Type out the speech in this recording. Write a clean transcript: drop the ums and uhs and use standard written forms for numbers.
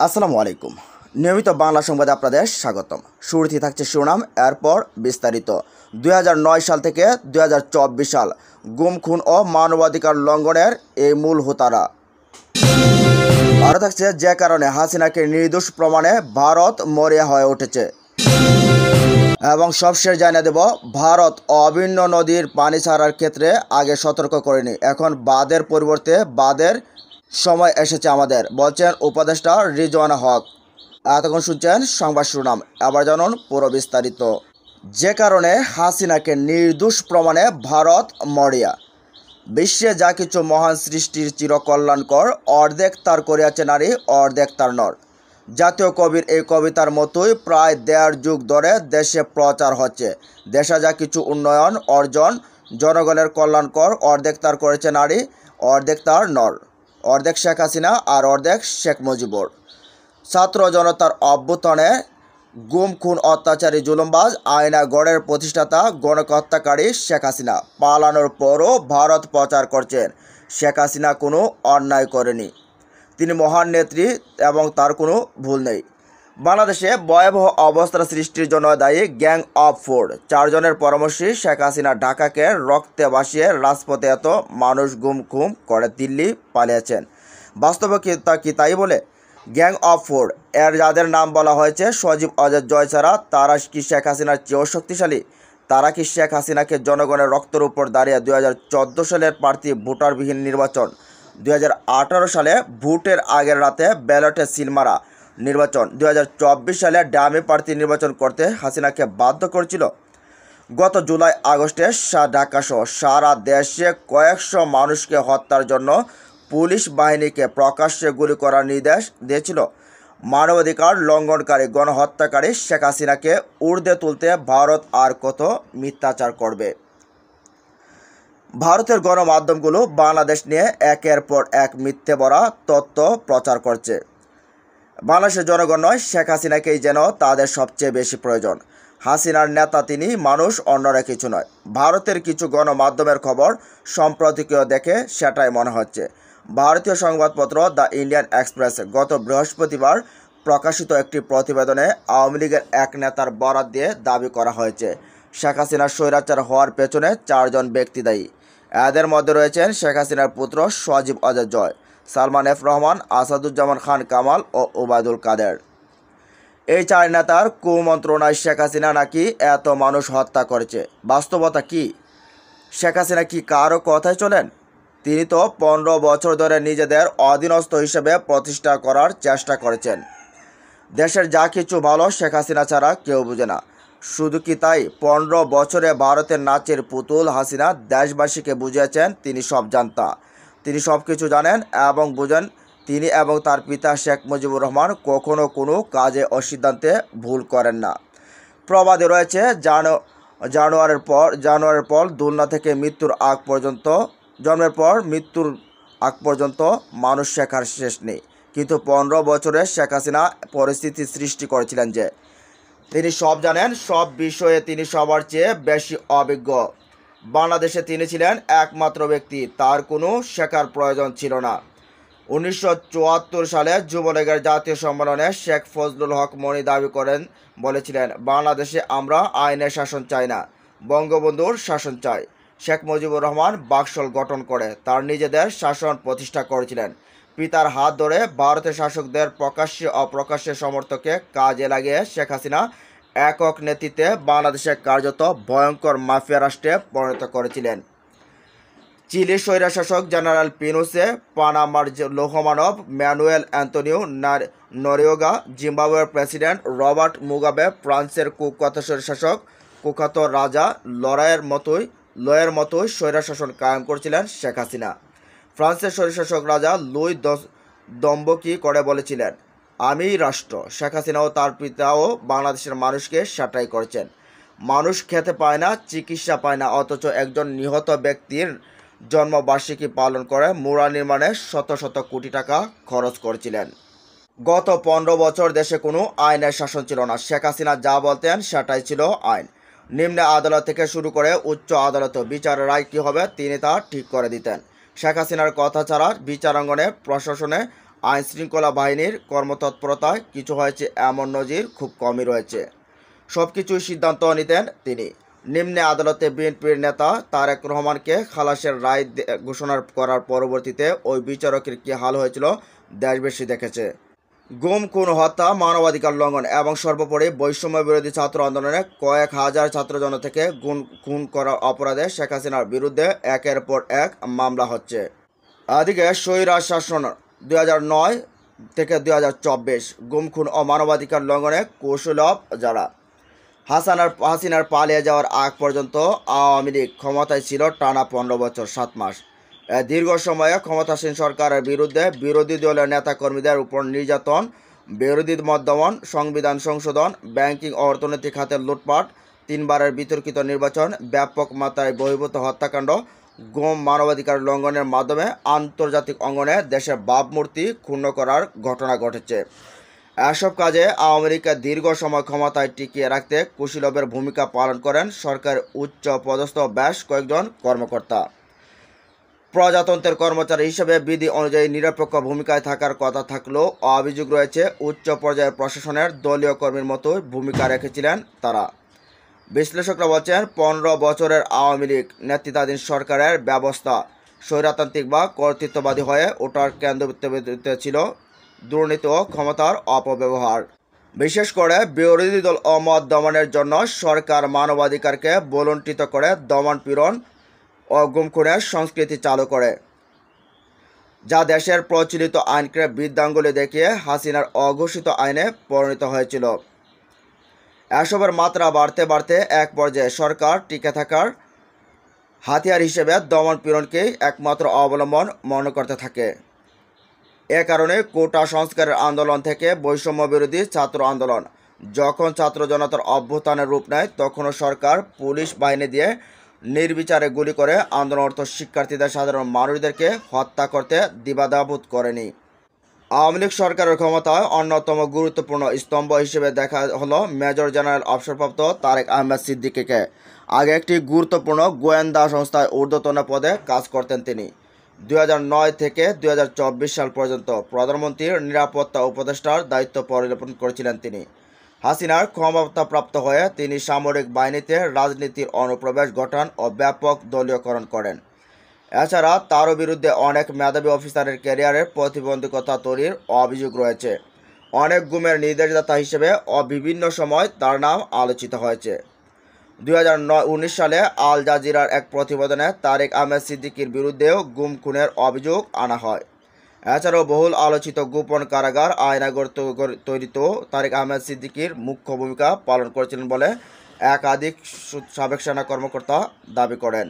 আসসালামু আলাইকুম। নিয়মিত বাংলা সংবাদে আপনাদের স্বাগতম। শুরুতেই থাকছে শিরোনাম, এরপর বিস্তারিত। 2009 সাল থেকে 2024 সাল গুম, খুন ও মানবাধিকার লঙ্ঘনের এই মূল হোতারা। আরও থাকছে যে কারণে হাসিনাকে নির্দোষ প্রমাণে ভারত মরিয়া হয়ে উঠেছে। এবং সবশেষ জানিয়ে দেব, ভারত অভিন্ন নদীর পানি ছাড়ার ক্ষেত্রে আগে সতর্ক করেনি, এখন বাদের পরিবর্তে বাদের সময় এসেছে আমাদের, বলছেন উপদেষ্টা রিজওয়ানা হক। এতক্ষণ শুনছেন সংবাদ শিরোনাম, এবার জানুন পুরো বিস্তারিত। যে কারণে হাসিনাকে নির্দোষ প্রমাণে ভারত মরিয়া। বিশ্বে যা কিছু মহান সৃষ্টির চিরকল্যাণকর, অর্ধেক তার করিয়াছে নারী, অর্ধেক তার নর। জাতীয় কবির এই কবিতার মতোই প্রায় 1.5 যুগ ধরে দেশে প্রচার হচ্ছে, দেশে যা কিছু উন্নয়ন অর্জন জনগণের কল্যাণকর, অর্ধেক তার করেছে নারী, অর্ধেক তার নর। অর্ধেক শেখ হাসিনা আর অর্ধেক শেখ মুজিবুর। ছাত্র জনতার অভ্যুত্থানে গুম, খুন, অত্যাচারী, জুলুমবাজ, আয়না গড়ের প্রতিষ্ঠাতা, গণহত্যাকারী শেখ হাসিনা পালানোর পরও ভারত প্রচার করছেন শেখ হাসিনা কোনো অন্যায় করেনি, তিনি মহান নেত্রী এবং তার কোনো ভুল নেই। বাংলাদেশে ভয়াবহ অবস্থার সৃষ্টির জন্য দায়ী গ্যাং অফ 4। 4 জনের পরামর্শে শেখ হাসিনা ঢাকাকে রক্তে ভাসিয়ে রাজপথে এত মানুষ গুম খুম করে দিল্লি পালিয়েছেন। বাস্তবে কি তাই বলে? গ্যাং অফ 4 এর যাদের নাম বলা হয়েছে সজীব, অজয়, জয় ছাড়া, তারা কি শেখ হাসিনার চেয়েও শক্তিশালী? তারা কি শেখ হাসিনাকে জনগণের রক্তের উপর দাঁড়িয়ে 2014 সালের প্রার্থী ভোটারবিহীন নির্বাচন, 2018 সালে ভোটের আগের রাতে ব্যালটে সিলমারা নির্বাচন, 2024 সালে ডামি প্রার্থী নির্বাচন করতে হাসিনাকে বাধ্য করেছিল? গত জুলাই আগস্টে ঢাকাসহ সারা দেশে কয়েকশো মানুষকে হত্যার জন্য পুলিশ বাহিনীকে প্রকাশ্যে গুলি করার নির্দেশ দিয়েছিল। মানবাধিকার লঙ্ঘনকারী, গণহত্যাকারী শেখ হাসিনাকে ঊর্ধ্বে তুলতে ভারত আর কত মিথ্যাচার করবে? ভারতের গণমাধ্যমগুলো বাংলাদেশ নিয়ে একের পর এক মিথ্যে ভরা তথ্য প্রচার করছে। বাংলাদেশের জনগণ নয়, শেখ হাসিনাকেই যেন তাদের সবচেয়ে বেশি প্রয়োজন। হাসিনার নেতা তিনি, মানুষ অন্যরা কিছু নয়। ভারতের কিছু গণমাধ্যমের খবর সম্প্রতিকীয় দেখে সেটাই মনে হচ্ছে। ভারতীয় সংবাদপত্র দ্য ইন্ডিয়ান এক্সপ্রেস গত বৃহস্পতিবার প্রকাশিত একটি প্রতিবেদনে আওয়ামী লীগের এক নেতার বরাত দিয়ে দাবি করা হয়েছে শেখ হাসিনার স্বৈরাচার হওয়ার পেছনে 4 জন ব্যক্তি দায়ী। এদের মধ্যে রয়েছেন শেখ হাসিনার পুত্র সজীব, অজয়, জয়, সালমান এফ রহমান, আসাদুজ্জামান খান কামাল ও ওবায়দুল কাদের। এই 4 নেতার কুমন্ত্রণায় শেখ হাসিনা নাকি এত মানুষ হত্যা করেছে। বাস্তবতা কি? শেখ হাসিনা কি কারো কথায় চলেন? তিনি তো 15 বছর ধরে নিজেদের অধীনস্থ হিসেবে প্রতিষ্ঠা করার চেষ্টা করেছেন। দেশের যা কিছু ভালো শেখ হাসিনা ছাড়া কেউ বুঝে না। শুধু কি তাই, 15 বছরে ভারতের নাচের পুতুল হাসিনা দেশবাসীকে বুঝিয়েছেন তিনি সব জানতা, তিনি সব কিছু জানেন এবং বুঝেন। তিনি এবং তার পিতা শেখ মুজিবুর রহমান কখনো কোনো কাজে ও সিদ্ধান্তে ভুল করেন না। প্রবাদে রয়েছে, জানুয়ারির পর দুলনা থেকে মৃত্যুর আগ পর্যন্ত, জন্মের পর মৃত্যুর আগ পর্যন্ত মানুষ শেখার শেষ নেই। কিন্তু 15 বছরে শেখ হাসিনা পরিস্থিতি সৃষ্টি করেছিলেন যে তিনি সব জানেন, সব বিষয়ে তিনি সবার চেয়ে বেশি অভিজ্ঞ। বাংলাদেশে তিনি ছিলেন একমাত্র ব্যক্তি, তার কোনো শেখার প্রয়োজন ছিল না। 1974 সালে যুবলীগের জাতীয় সম্মেলনে শেখ ফজলুল হক মনি দাবি করেন, বলেছিলেন, বাংলাদেশে আমরা আইনের শাসন চাই না, বঙ্গবন্ধুর শাসন চাই। শেখ মুজিবুর রহমান বাকশাল গঠন করে তার নিজেদের শাসন প্রতিষ্ঠা করেছিলেন। পিতার হাত ধরে ভারতের শাসকদের প্রকাশ্যে অপ্রকাশ্যে সমর্থকে কাজে লাগিয়ে শেখ হাসিনা একক নেতৃত্বে বাংলাদেশে কার্যত ভয়ঙ্কর মাফিয়া রাষ্ট্রে পরিণত করেছিলেন। চিলির স্বৈরশাসক জেনারেল পিনোসে, পানামার লৌহমানব ম্যানুয়েল অ্যান্তোনিও নরিয়েগা, জিম্বাবুয়ের প্রেসিডেন্ট রবার্ট মুগাবে, ফ্রান্সের কুখ্যাত রাজা লয়ের মতোই স্বৈরশাসন কায়েম করেছিলেন শেখ হাসিনা। ফ্রান্সের স্বৈরশাসক রাজা লুই দম্বকি করে বলেছিলেন, আমিই রাষ্ট্র। শেখ হাসিনাও তার পিতাও বাংলাদেশের মানুষকে সেটাই করেছেন। মানুষ খেতে পায় না, চিকিৎসা পায় না, অথচ একজন নিহত ব্যক্তির জন্মবার্ষিকী পালন করে মুরাল নির্মাণে শত শত কোটি টাকা খরচ করেছিলেন। গত 15 বছর দেশে কোনো আইনের শাসন ছিল না। শেখ হাসিনা যা বলতেন সেটাই ছিল আইন। নিম্ন আদালত থেকে শুরু করে উচ্চ আদালতও বিচারের রায় কী হবে তিনি তা ঠিক করে দিতেন। শেখ হাসিনার কথা ছাড়া বিচারাঙ্গনে, প্রশাসনে, আইনশৃঙ্খলা বাহিনীর কর্মতৎপরতায় কিছু হয়েছে এমন নজির খুব কমই রয়েছে। সব কিছুই সিদ্ধান্ত নিতেন তিনি। নিম্নে আদালতে বিএনপির নেতা তারেক রহমানকে খালাসের রায় ঘোষণা করার পরবর্তীতে ওই বিচারকের কী হাল হয়েছিল দেশবাসী দেখেছে। গুম, খুন, হত্যা, মানবাধিকার লঙ্ঘন এবং সর্বোপরি বৈষম্য বিরোধী ছাত্র আন্দোলনে কয়েক হাজার ছাত্রজন থেকে খুন করার অপরাধে শেখ হাসিনার বিরুদ্ধে একের পর এক মামলা হচ্ছে। এদিকে স্বৈরাচার শাসন 2009 থেকে 2024 গুম, খুন ও মানবাধিকার লঙ্ঘনে কৌশলভ যারা। হাসিনার পালিয়ে যাওয়ার আগ পর্যন্ত আওয়ামী লীগ ক্ষমতায় ছিল টানা 15 বছর 7 মাস। দীর্ঘ সময়ে ক্ষমতাসীন সরকারের বিরুদ্ধে বিরোধী দলের নেতাকর্মীদের উপর নির্যাতন, বিরোধী মত দমন, সংবিধান সংশোধন, ব্যাংকিং ও অর্থনৈতিক খাতের লুটপাট, 3বারের বিতর্কিত নির্বাচন, ব্যাপক মাত্রায় বহির্ভূত হত্যাকাণ্ড, গুম, মানবাধিকার লঙ্ঘনের মাধ্যমে আন্তর্জাতিক অঙ্গনে দেশের ভাবমূর্তি ক্ষুণ্ণ করার ঘটনা ঘটেছে। এসব কাজে আওয়ামী লীগকে দীর্ঘ সময় ক্ষমতায় টিকিয়ে রাখতে কুশীলবের ভূমিকা পালন করেন সরকারের উচ্চ পদস্থ বেশ কয়েকজন কর্মকর্তা। প্রজাতন্ত্রের কর্মচারী হিসেবে বিধি অনুযায়ী নিরপেক্ষ ভূমিকায় থাকার কথা থাকলেও অভিযোগ রয়েছে উচ্চ পর্যায়ের প্রশাসনের দলীয় কর্মীর মতোই ভূমিকা রেখেছিলেন তারা। বিশ্লেষকরা বলছেন 15 বছরের আওয়ামী লীগ নেতৃত্বাধীন সরকারের ব্যবস্থা স্বৈরতান্ত্রিক বা কর্তৃত্ববাদী হয়ে ওঠার কেন্দ্রবিন্দুতে ছিল দুর্নীতি ও ক্ষমতার অপব্যবহার। বিশেষ করে বিরোধী দল ও মত দমনের জন্য সরকার মানবাধিকারকে বলুণ্ঠিত করে দমন পীড়ন ও গুম খুনের সংস্কৃতি চালু করে, যা দেশের প্রচলিত আইনকে বৃদ্ধাঙ্গুলি দেখিয়ে হাসিনার অঘোষিত আইনে পরিণত হয়েছিল। এসবের মাত্রা বাড়তে বাড়তে এক পর্যায়ে সরকার টিকে থাকার হাতিয়ার হিসেবে দমন পীড়নকেই একমাত্র অবলম্বন মনে করতে থাকে। এ কারণে কোটা সংস্কারের আন্দোলন থেকে বৈষম্য বিরোধী ছাত্র আন্দোলন যখন ছাত্র জনতার অভ্যুত্থানের রূপ নেয়, তখনও সরকার পুলিশ বাহিনী দিয়ে নির্বিচারে গুলি করে আন্দোলনরত শিক্ষার্থীদের, সাধারণ মানুষদেরকে হত্যা করতে দ্বিধাবোধ করেনি। আওয়ামী লীগ সরকারের ক্ষমতায় অন্যতম গুরুত্বপূর্ণ স্তম্ভ হিসেবে দেখা হলো মেজর জেনারেল অবসরপ্রাপ্ত তারেক আহমেদ সিদ্দিকীকে। আগে একটি গুরুত্বপূর্ণ গোয়েন্দা সংস্থায় ঊর্ধ্বতন পদে কাজ করতেন তিনি। 2009 থেকে 2024 সাল পর্যন্ত প্রধানমন্ত্রীর নিরাপত্তা উপদেষ্টার দায়িত্ব পরিচালনা করেছিলেন তিনি। হাসিনার ক্ষমতাপ্রাপ্ত হয়ে তিনি সামরিক বাহিনীতে রাজনীতির অনুপ্রবেশ ঘটান ও ব্যাপক দলীয়করণ করেন। এছাড়া তারও বিরুদ্ধে অনেক মেধাবী অফিসারের ক্যারিয়ারের প্রতিবন্ধকতা তৈরির অভিযোগ রয়েছে। অনেক গুমের নির্দেশদাতা হিসেবে বিভিন্ন সময় তার নাম আলোচিত হয়েছে। 2019 সালে আল জাজিরার এক প্রতিবেদনে তারেক আহমেদ সিদ্দিকীর বিরুদ্ধেও গুম খুনের অভিযোগ আনা হয়। এছাড়াও বহুল আলোচিত গোপন কারাগার আয়নাগর তৈরিতেও তারেক আহমেদ সিদ্দিকীর মুখ্য ভূমিকা পালন করেছিলেন বলে একাধিক সাবেক সেনা কর্মকর্তা দাবি করেন।